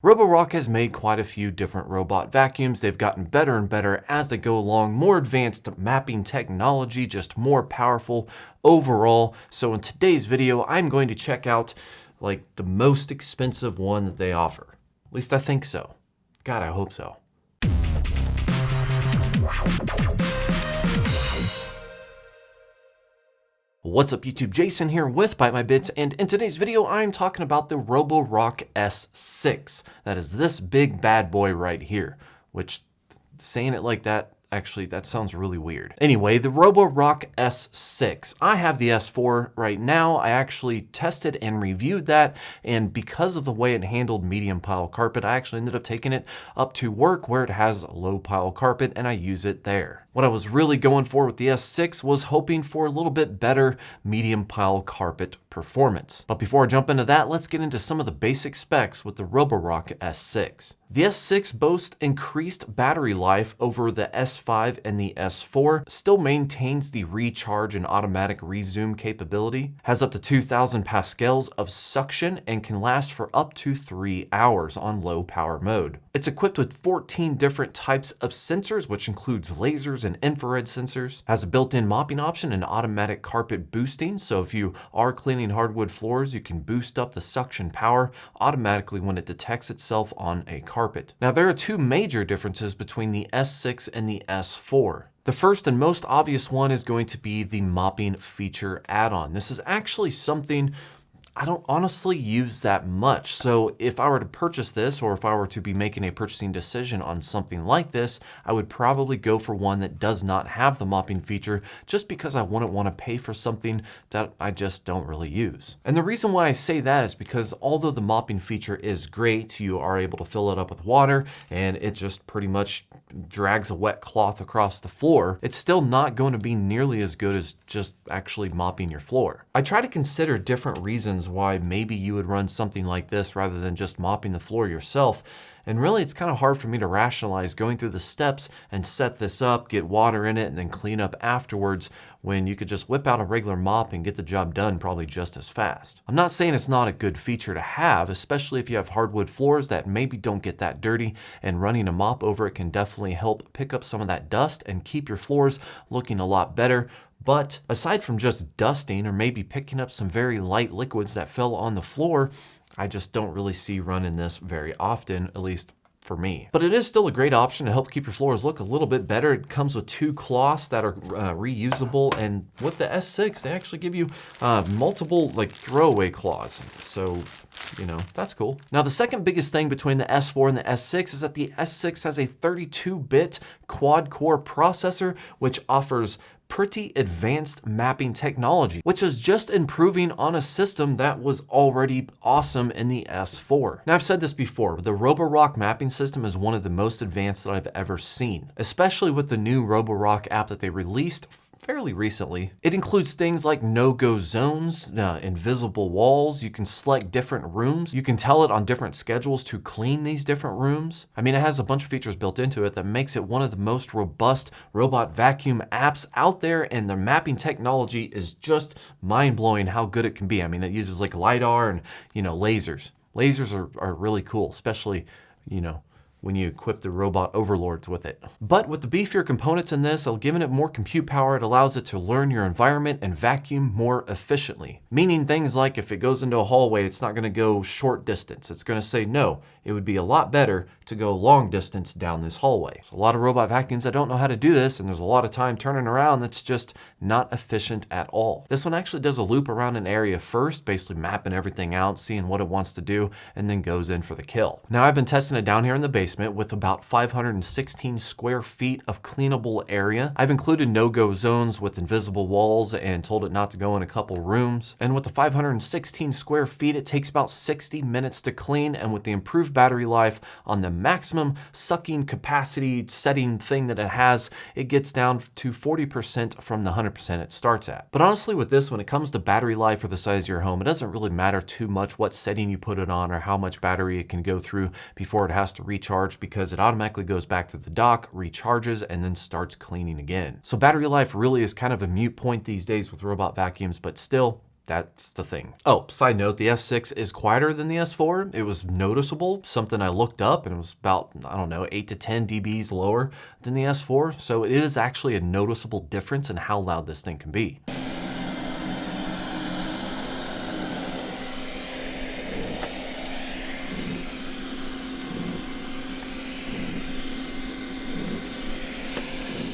Roborock has made quite a few different robot vacuums. They've gotten better and better as they go along, more advanced mapping technology, just more powerful overall. So in today's video, I'm going to check out like the most expensive one that they offer. At least I think so. God, I hope so. What's up YouTube, Jason here with Byte My Bits, and in today's video I'm talking about the Roborock S6. That is this big bad boy right here, which saying it like that, actually that sounds really weird. Anyway, the Roborock S6. I have the S4 right now. I actually tested and reviewed that, and because of the way it handled medium pile carpet, I actually ended up taking it up to work where it has low pile carpet and I use it there. What I was really going for with the S6 was hoping for a little bit better medium pile carpet performance. But before I jump into that, let's get into some of the basic specs with the Roborock S6. The S6 boasts increased battery life over the S5 and the S4, still maintains the recharge and automatic resume capability, has up to 2,000 pascals of suction, and can last for up to 3 hours on low power mode. It's equipped with 14 different types of sensors, which includes lasers and infrared sensors, has a built-in mopping option and automatic carpet boosting, so if you are cleaning hardwood floors, you can boost up the suction power automatically when it detects itself on a carpet. Now, there are two major differences between the S6 and the S4. The first and most obvious one is going to be the mopping feature add-on. This is actually something I don't honestly use that much. So if I were to purchase this, or if I were to be making a purchasing decision on something like this, I would probably go for one that does not have the mopping feature, just because I wouldn't want to pay for something that I just don't really use. And the reason why I say that is because although the mopping feature is great, you are able to fill it up with water and it just pretty much drags a wet cloth across the floor, it's still not going to be nearly as good as just actually mopping your floor. I try to consider different reasons why maybe you would run something like this rather than just mopping the floor yourself. And really, it's kind of hard for me to rationalize going through the steps and set this up, get water in it, and then clean up afterwards when you could just whip out a regular mop and get the job done probably just as fast. I'm not saying it's not a good feature to have, especially if you have hardwood floors that maybe don't get that dirty, and running a mop over it can definitely help pick up some of that dust and keep your floors looking a lot better. But aside from just dusting or maybe picking up some very light liquids that fell on the floor, I just don't really see running this very often, at least for me. But it is still a great option to help keep your floors look a little bit better. It comes with 2 cloths that are reusable, and with the S6, they actually give you multiple like throwaway cloths. So, you know, that's cool. Now, the second biggest thing between the S4 and the S6 is that the S6 has a 32-bit quad-core processor, which offers pretty advanced mapping technology, which is just improving on a system that was already awesome in the S4. Now, I've said this before, the Roborock mapping system is one of the most advanced that I've ever seen, especially with the new Roborock app that they released fairly recently. It includes things like no-go zones, invisible walls. You can select different rooms. You can tell it on different schedules to clean these different rooms. I mean, it has a bunch of features built into it that makes it one of the most robust robot vacuum apps out there, and the mapping technology is just mind-blowing how good it can be. I mean, it uses like LiDAR and, you know, lasers. Lasers are really cool, especially, you know, when you equip the robot overlords with it. But with the beefier components in this, giving it more compute power, it allows it to learn your environment and vacuum more efficiently. Meaning things like if it goes into a hallway, it's not gonna go short distance. It's gonna say, no, it would be a lot better to go long distance down this hallway. So a lot of robot vacuums that don't know how to do this, and there's a lot of time turning around that's just not efficient at all. This one actually does a loop around an area first, basically mapping everything out, seeing what it wants to do, and then goes in for the kill. Now, I've been testing it down here in the basement with about 516 square feet of cleanable area. I've included no-go zones with invisible walls and told it not to go in a couple rooms. And with the 516 square feet, it takes about 60 minutes to clean, and with the improved battery life on the maximum sucking capacity setting thing that it has, it gets down to 40% from the 100% it starts at. But honestly, with this, when it comes to battery life or the size of your home, it doesn't really matter too much what setting you put it on or how much battery it can go through before it has to recharge, because it automatically goes back to the dock, recharges, and then starts cleaning again. So battery life really is kind of a moot point these days with robot vacuums, but still, that's the thing. Oh, side note, the S6 is quieter than the S4. It was noticeable, something I looked up, and it was about, I don't know, 8 to 10 dBs lower than the S4. So it is actually a noticeable difference in how loud this thing can be.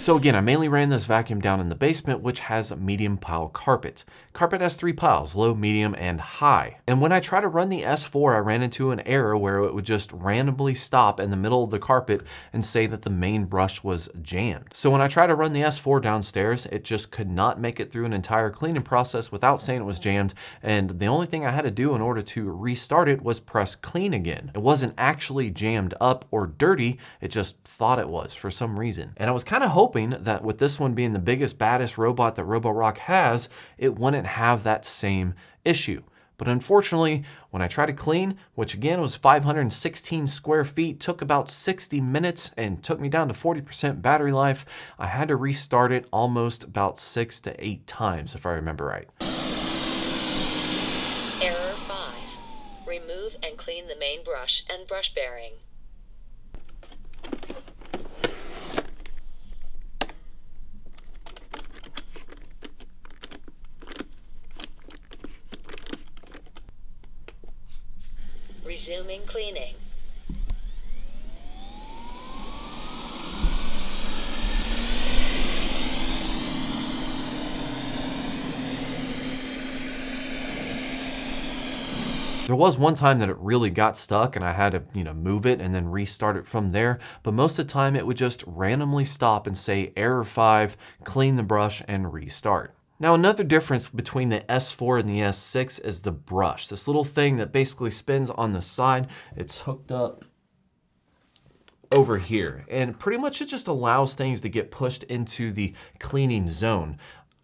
So again, I mainly ran this vacuum down in the basement, which has medium pile carpet. Carpet has 3 piles, low, medium, and high. And when I try to run the S4, I ran into an error where it would just randomly stop in the middle of the carpet and say that the main brush was jammed. So when I tried to run the S4 downstairs, it just could not make it through an entire cleaning process without saying it was jammed. And the only thing I had to do in order to restart it was press clean again. It wasn't actually jammed up or dirty, it just thought it was for some reason. And I was kind of hoping that with this one being the biggest, baddest robot that Roborock has, it wouldn't have that same issue. But unfortunately, when I tried to clean, which again was 516 square feet, took about 60 minutes and took me down to 40% battery life, I had to restart it almost about 6 to 8 times, if I remember right. Error 5. Remove and clean the main brush and brush bearing. Resuming cleaning. There was one time that it really got stuck and I had to, move it and then restart it from there. But most of the time it would just randomly stop and say error 5, clean the brush and restart. Now another difference between the S4 and the S6 is the brush. This little thing that basically spins on the side, it's hooked up over here. And pretty much it just allows things to get pushed into the cleaning zone.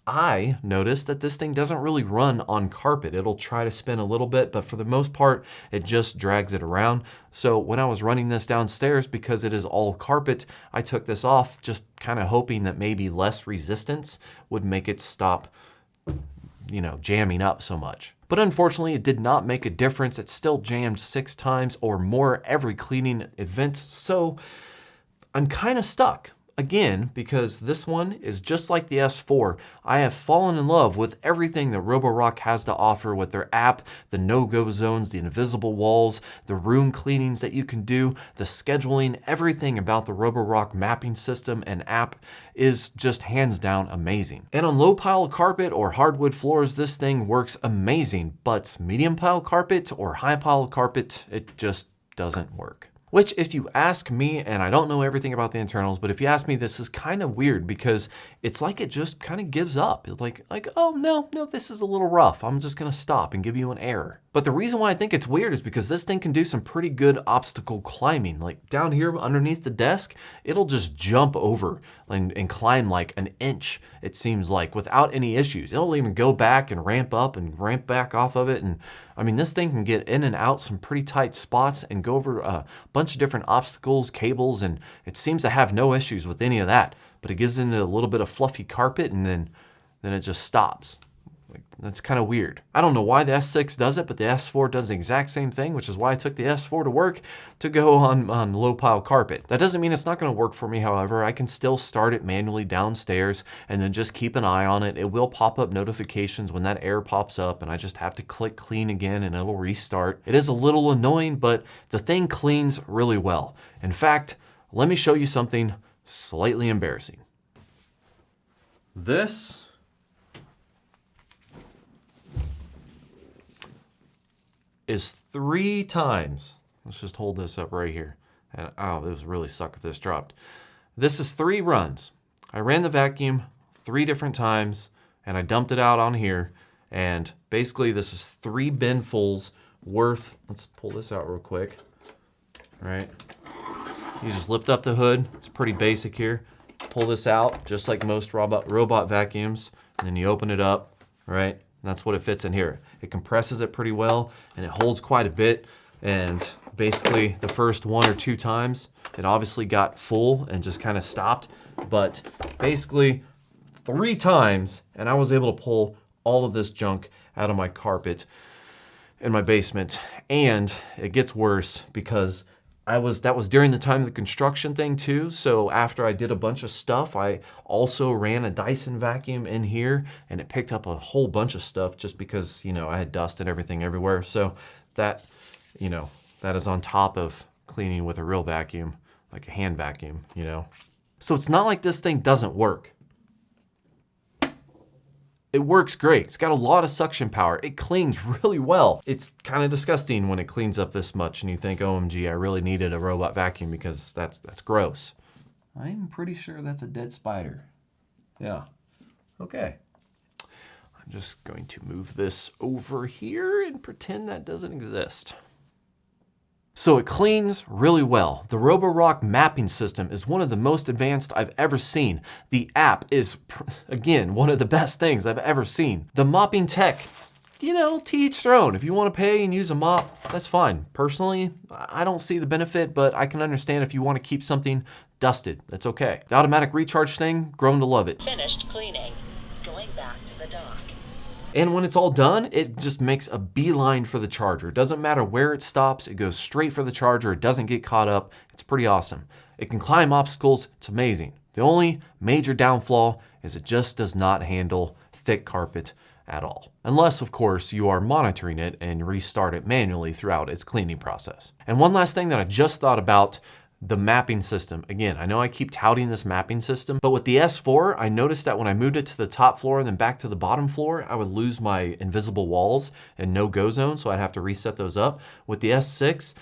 I noticed that this thing doesn't really run on carpet. It'll try to spin a little bit, but for the most part, it just drags it around. So when I was running this downstairs, because it is all carpet, I took this off, just kind of hoping that maybe less resistance would make it stop, jamming up so much. But unfortunately, it did not make a difference. It still jammed 6 times or more every cleaning event. So I'm kind of stuck. Again, because this one is just like the S4, I have fallen in love with everything that Roborock has to offer with their app, the no-go zones, the invisible walls, the room cleanings that you can do, the scheduling, everything about the Roborock mapping system and app is just hands down amazing. And on low pile carpet or hardwood floors, this thing works amazing, but medium pile carpet or high pile carpet, it just doesn't work. Which, if you ask me, and I don't know everything about the internals, but if you ask me, this is kind of weird because it's like it just kind of gives up. It's like, oh, no, this is a little rough. I'm just going to stop and give you an error. But the reason why I think it's weird is because this thing can do some pretty good obstacle climbing. Like down here underneath the desk, it'll just jump over and climb like an inch, it seems like, without any issues. It'll even go back and ramp up and ramp back off of it. And I mean, this thing can get in and out some pretty tight spots and go over a bunch of different obstacles, cables, and it seems to have no issues with any of that. But it gives into a little bit of fluffy carpet and then it just stops. That's kind of weird. I don't know why the S6 does it, but the S4 does the exact same thing, which is why I took the S4 to work to go on low pile carpet. That doesn't mean it's not going to work for me, however. I can still start it manually downstairs and then just keep an eye on it. It will pop up notifications when that error pops up and I just have to click clean again and it'll restart. It is a little annoying, but the thing cleans really well. In fact, let me show you something slightly embarrassing. This is 3 times. Let's just hold this up right here. And oh, this really suck if this dropped. This is 3 runs. I ran the vacuum 3 different times and I dumped it out on here. And basically this is 3 binfuls worth. Let's pull this out real quick. All right. You just lift up the hood. It's pretty basic here. Pull this out just like most robot vacuums. And then you open it up, right? And that's what it fits in here. It compresses it pretty well and it holds quite a bit. And basically the first 1 or 2 times, it obviously got full and just kind of stopped. But basically 3 times and I was able to pull all of this junk out of my carpet in my basement. And it gets worse because that was during the time of the construction thing too. So after I did a bunch of stuff, I also ran a Dyson vacuum in here and it picked up a whole bunch of stuff just because, you know, I had dust and everything everywhere. So that, you know, that is on top of cleaning with a real vacuum, like a hand vacuum, you know. So it's not like this thing doesn't work. It works great. It's got a lot of suction power. It cleans really well. It's kind of disgusting when it cleans up this much and you think, OMG, I really needed a robot vacuum because that's gross. I'm pretty sure that's a dead spider. Yeah. Okay. I'm just going to move this over here and pretend that doesn't exist. So it cleans really well. The Roborock mapping system is one of the most advanced I've ever seen. The app is, again, one of the best things I've ever seen. The mopping tech, you know, to each their own. If you want to pay and use a mop, that's fine. Personally, I don't see the benefit, but I can understand if you want to keep something dusted. That's okay. The automatic recharge thing, grown to love it. Finished cleaning. Going back to the dock. And when it's all done, it just makes a beeline for the charger. It doesn't matter where it stops, it goes straight for the charger. It doesn't get caught up. It's pretty awesome. It can climb obstacles. It's amazing. The only major downfall is it just does not handle thick carpet at all. Unless, of course, you are monitoring it and restart it manually throughout its cleaning process. And one last thing that I just thought about, the mapping system. Again, I know I keep touting this mapping system, but with the S4, I noticed that when I moved it to the top floor and then back to the bottom floor, I would lose my invisible walls and no-go zone, so I'd have to reset those up. With the S6,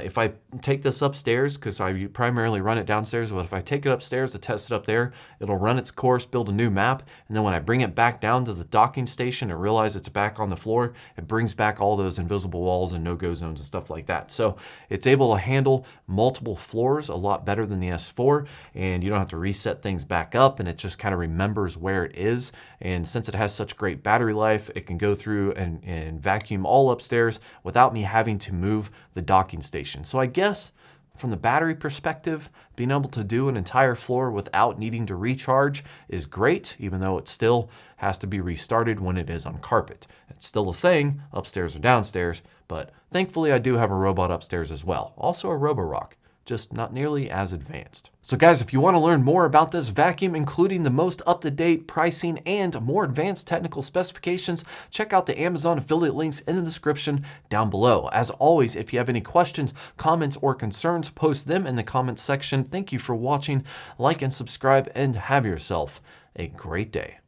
if I take this upstairs, because I primarily run it downstairs, but if I take it upstairs to test it up there, it'll run its course, build a new map, and then when I bring it back down to the docking station and realize it's back on the floor, it brings back all those invisible walls and no-go zones and stuff like that. So it's able to handle multiple floors a lot better than the S4, and you don't have to reset things back up, and it just kind of remembers where it is. And since it has such great battery life, it can go through and vacuum all upstairs without me having to move the docking station. So I guess from the battery perspective, being able to do an entire floor without needing to recharge is great, even though it still has to be restarted when it is on carpet. It's still a thing, upstairs or downstairs, but thankfully I do have a robot upstairs as well. Also a Roborock, just not nearly as advanced. So guys, if you want to learn more about this vacuum, including the most up-to-date pricing and more advanced technical specifications, check out the Amazon affiliate links in the description down below. As always, if you have any questions, comments, or concerns, post them in the comments section. Thank you for watching, like and subscribe, and have yourself a great day.